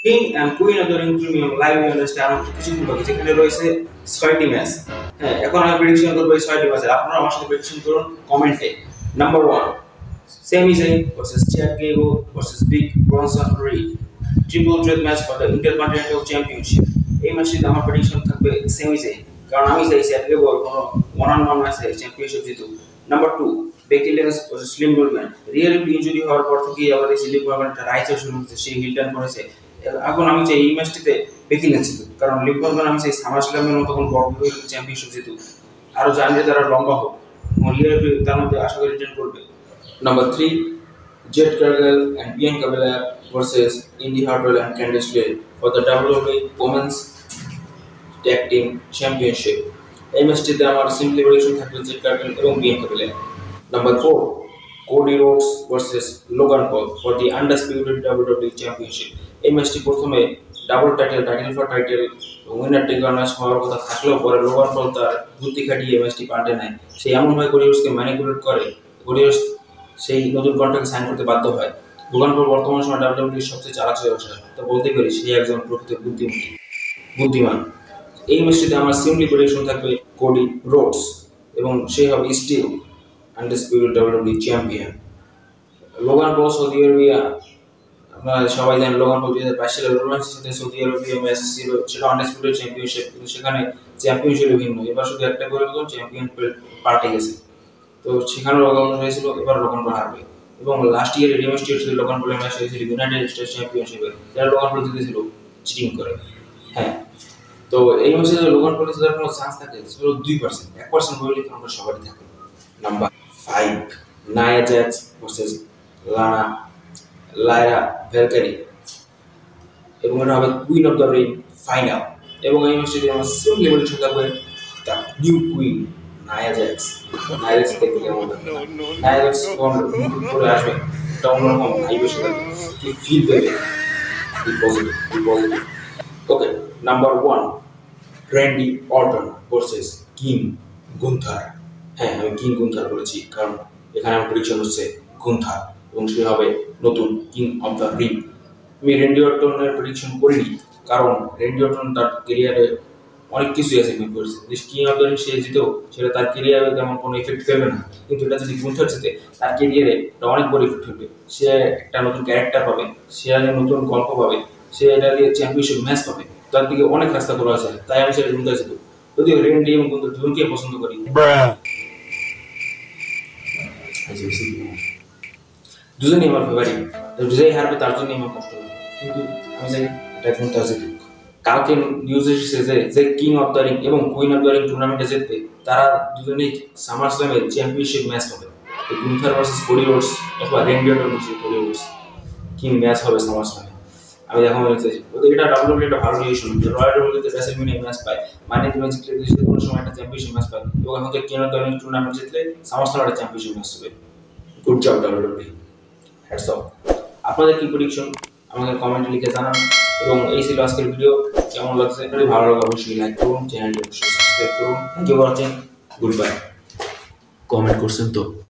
King and queen of the ring premium live ইভেন্টসটা আর কিছুক্ষণ বাকি, যেখানে রয়েছে 6টি ম্যাচ। হ্যাঁ, এখন আমি প্রেডিকশন করবো এই 6টি ম্যাচের, আপনারা আমার সাথে প্রেডিকশন করুন কমেন্টে। Number 1, Sami Zayn versus Chad Gable versus Big Bronson Reed, triple threat match for the intercontinental championship. এই ম্যাচটিতে আমার প্রেডিকশন থাকবে সেমি জেন, কারণ আমি চাই চ্যাড গেবল কোনো ওয়ান অন ওয়ান ম্যাচে চ্যাম্পিয়নশিপ জিতুক। Number 2, Becky Lynch versus Liv Morgan. Rhea Ripley injury হওয়ার পর থেকেই আবার এই লিম মর্গান একটা রাইজা শুরু হয়েছে, সেই হিল টার্ন করেছে। এখন আমি চাই এই ম্যাচটিতে বেকি লিঞ্চ জিতুক, কারণ লিম মর্গান আমি চাই সামার স্ল্যামের মতো কোনো বড় চ্যাম্পিয়নশিপ জিতুক, আরো জানলে তারা লম্বা হোক। রিয়াল রিপ্লি তার মধ্যে আশা করি রিটার্ন করবে। Number 3, Jade Cargill and Bianca Belair versus Indi Hartwell and Candice LeRae for the WWE Women's Tag Team Championship. এই ম্যাচটিতে আমার সিম্পলি প্রেডিকশন থাকবে জেড কার্গিল এবং বিয়াঙ্কা বেলার। Number 4, Cody Rhodes versus Logan Paul for the undisputed WWE Championship. এই ম্যাচটি প্রথমে double title for title winner take match হওয়ার কথা থাকলেও পরে লোগান পল তার বুদ্ধি খাটিয়ে ম্যাচটি পাল্টে নেয়। সে এমনভাবে কোডি রোডসকে ম্যানিপুলেট করে, কোডি রোডস সেই নতুন কন্ট্রাক্টে সাইন করতে বাধ্য হয়। লোগান পল বর্তমান সময় ডাব্লিউডব্লিউইর সবচেয়ে চালাক ব্যবসা, তো বলতে পারি সে একজন প্রকৃত বুদ্ধিমান। এই ম্যাচটিতে আমার সিম্পলি প্রেডিকশন থাকবে কোডি রোডস এবং সে হবে still undisputed WWE champion. Logan Paul Saudi Arabia, আপনারা সবাই জানেন লোগান পল 2022 সালে রোমান্সের সাথে সৌদি আরবিয়া ম্যাচ ছিল, সেটা আনডিসপিউটেড চ্যাম্পিয়নশিপ, কিন্তু সেখানে চ্যাম্পিয়নশিপ ভিন্ন। এবার শুধু একটা করে চ্যাম্পিয়ন পাল্টে গেছে, তো সেখানে লোগান হয়েছিল, এবার লোগান পল হারবে। এবং লাস্ট ইয়ারে রিমেস্টেড ছিল লোগান পলের ম্যাচ হয়েছিল ইউনাইটেড স্টেটস চ্যাম্পিয়নশিপে, যারা লোগান পল জিতেছিল চিটিং করে। হ্যাঁ, তো এই ম্যাচে লোগান পলের সাথে কোনো চান্স থাকে ছিল 2%, 1% বললে তো আমরা সবারই থাকে। Number 5, Nia Jax versus Lyra Valkyria, এবং এটা হবে queen of the ring final. এবং এই ম্যাচটি আমার সেম লেভেলের সাথে থাকবে the new queen Nia Jax. Nia Jax দেখতে কেমন লাগবে? নায়া জ্যাক্স করে আসবে, এটা অন্যরকম ভাইবের সাথে কি ফিল দেবে, কি positive. Okay, number 1, Randy Orton versus King Gunther. হ্যাঁ, আমি কিং গুন্থার বলেছি, কারণ এখানে আমার প্রেডিকশন হচ্ছে গুন্থার এবং সে হবে নতুন কিং অফ দ্য রিং। আমি র্যান্ডি অর্টনের প্রেডিকশন করিনি, কারণ র্যান্ডি অর্টন তার কেরিয়ারে অনেক কিছু অ্যাচিভমেন্ট করেছে। যে কিং অফ দ্য রিং সে জিতেও সেটা তার কেরিয়ারে তেমন কোনো ইফেক্ট ফেলবে না, কিন্তু এটা যদি গুন্থার জিতে তার কেরিয়ারে এটা অনেক বড় ইফেক্ট ফেলবে। সে একটা নতুন ক্যারেক্টার পাবে, সে নতুন গল্প পাবে, সে এটা দিয়ে চ্যাম্পিয়নশিপ ম্যাচ পাবে, তার দিকে অনেক রাস্তা খোলা আছে। তাই আমি সেটা গুন্থার জিতব, যদিও রেন্ডি এবং গুন্থার দুজনকে পছন্দ করি। দুজনই আমার ফেভারিট, যেই হারবে তার জন্যই আমার কষ্ট হবে, কিন্তু আমি চাই এটা গুন্থার জিতুক। কালকে নিউজ এসেছে যে কিং অফ দ্য রিং এবং কুইন অফ দ্য রিং টুর্নামেন্টে জিতবে তারা দুজনেই সামার স্ল্যামের চ্যাম্পিয়নশিপ ম্যাচ হবে। গুন্থার ভার্সেস কোডি রোডস অথবা Randy Orton versus Cody Rhodes কি ম্যাচ হবে সামার স্ল্যামে, আমি এখন বলতে চাই। এটা ডাব্লিউডব্লিউ একটা ভালো রিলেশন, যে রয়্যাল ডাব্লিউতে রেসলম্যানিয়া ম্যাচ পায়, মানে তুমি জিতলে যে কোনো সময় একটা চ্যাম্পিয়নশিপ ম্যাচ পায়, এবং এখন তো king of the ring tournament জিতলে সামার স্ল্যামে একটা চ্যাম্পিয়নশিপ ম্যাচ হবে। Good job WW, hats off. আপনাদের কি প্রেডিকশন আমাকে কমেন্টে লিখে জানান, এবং এই ছিল আজকের ভিডিও। কেমন লাগছে? যদি ভালো লাগে অবশ্যই লাইক করুন, চ্যানেলটি অবশ্যই সাবস্ক্রাইব করুন। Thank you for watching, good bye. Comment করছেন তো?